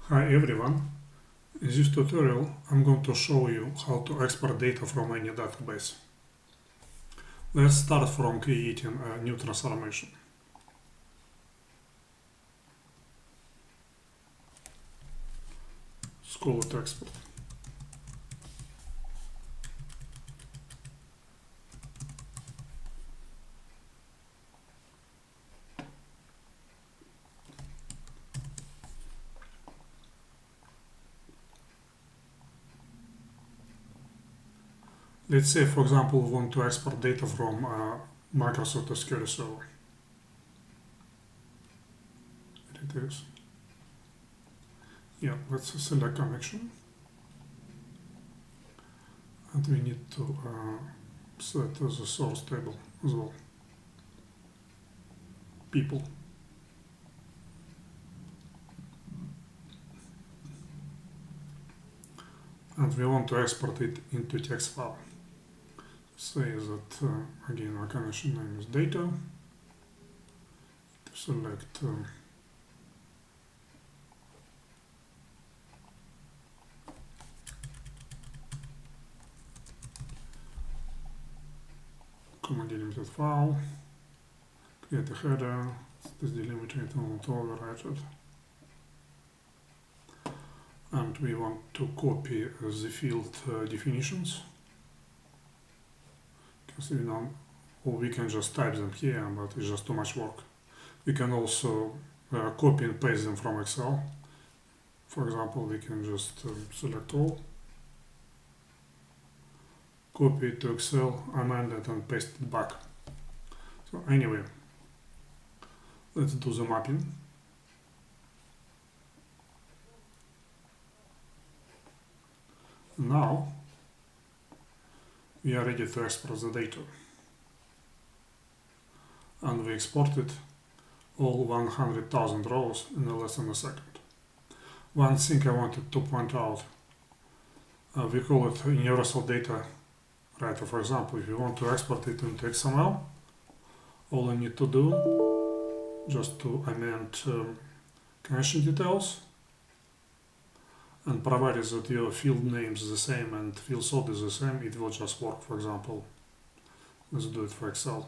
Hi everyone, in this tutorial I'm going to show you how to export data from any database. Let's start from creating a new transformation. Let's call it export. Let's say, for example, we want to export data from Microsoft SQL Server. It is. Yeah, let's select connection. And we need to set the source table as well. People. And we want to export it into text file. Say that again our connection name is data. Select comma delimited file, create a header, this delimited and overwrite it. And we want to copy the field definitions. Because we can just type them here, but it's just too much work. We can also copy and paste them from Excel. For example, we can just select all, copy it to Excel, amend it and paste it back. So anyway, let's do the mapping. Now we are ready to export the data, and we exported all 100,000 rows in less than a second. One thing I wanted to point out, we call it universal data writer. For example, if you want to export it into XML, all you need to do just to amend connection details and provided that your field name is the same and field sort is the same, it will just work. For example, let's do it for Excel.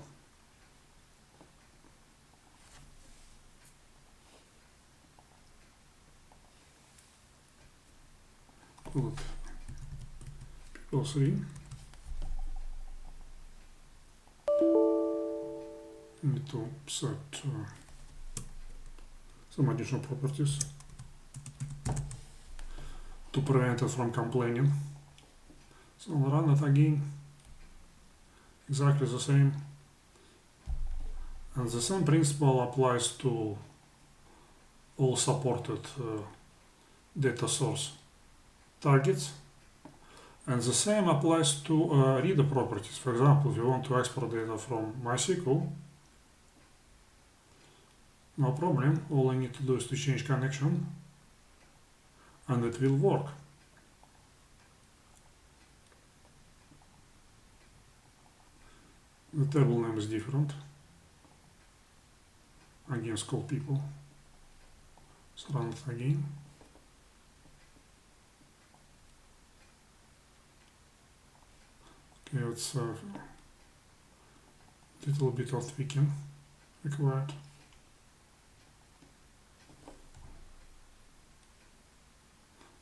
Call it people 3. Need to set some additional properties to prevent it from complaining. So I'll run it again, exactly the same. And the same principle applies to all supported data source targets. And the same applies to reader properties. For example, if you want to export data from MySQL, no problem, all I need to do is to change connection and it will work. The table name is different. Again, call people. So run it again. Okay, it's a little bit of tweaking required.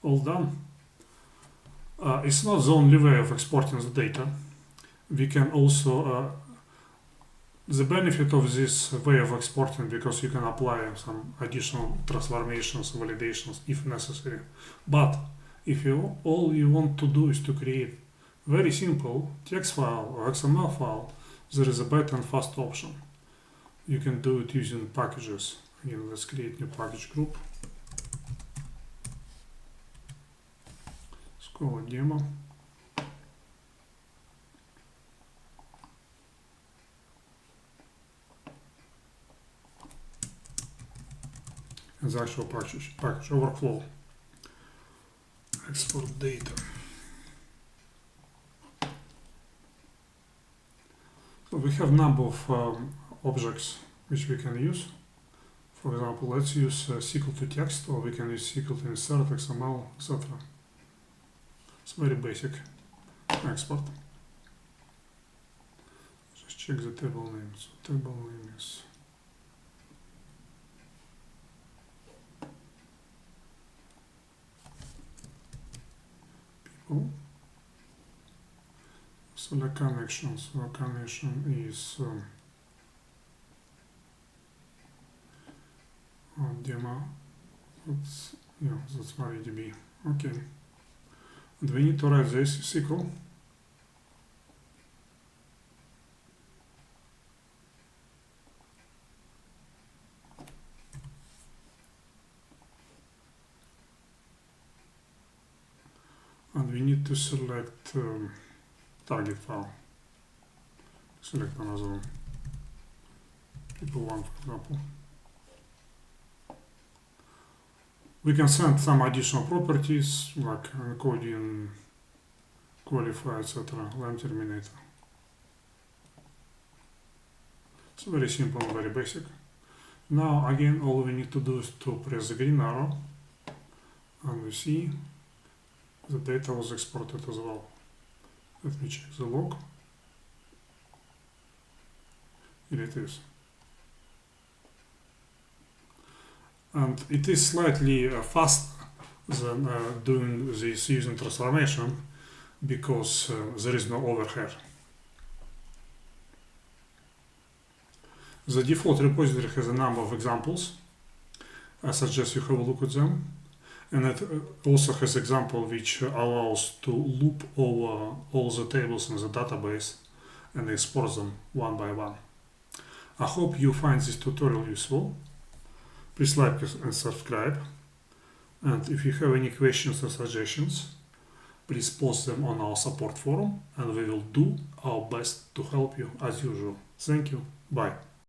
All done. It's not the only way of exporting the data. We can also, the benefit of this way of exporting, because you can apply some additional transformations, validations if necessary. But if all you want to do is to create very simple text file or XML file, there is a better and fast option. You can do it using packages. Again, let's create new package group. Call it demo. And the actual package overflow. Export data. So we have a number of objects which we can use. For example, let's use SQL to text, or we can use SQL to insert, XML, etc. It's very basic export. Just check the table name. So table name is people. Select connection. So connection is demo. That's MariaDB. Okay. And we need to write this SQL. And we need to select target file. Select another one. People1, for example. We can send some additional properties like encoding, qualify, etc. Line terminator. It's very simple and very basic. Now again, all we need to do is to press the green arrow, and we see the data was exported as well. Let me check the log. Here it is. And it is slightly faster than doing this using transformation because there is no overhead. The default repository has a number of examples. I suggest you have a look at them. And it also has example which allows to loop over all the tables in the database and export them one by one. I hope you find this tutorial useful. Please like and subscribe. And if you have any questions or suggestions, please post them on our support forum and we will do our best to help you as usual. Thank you. Bye.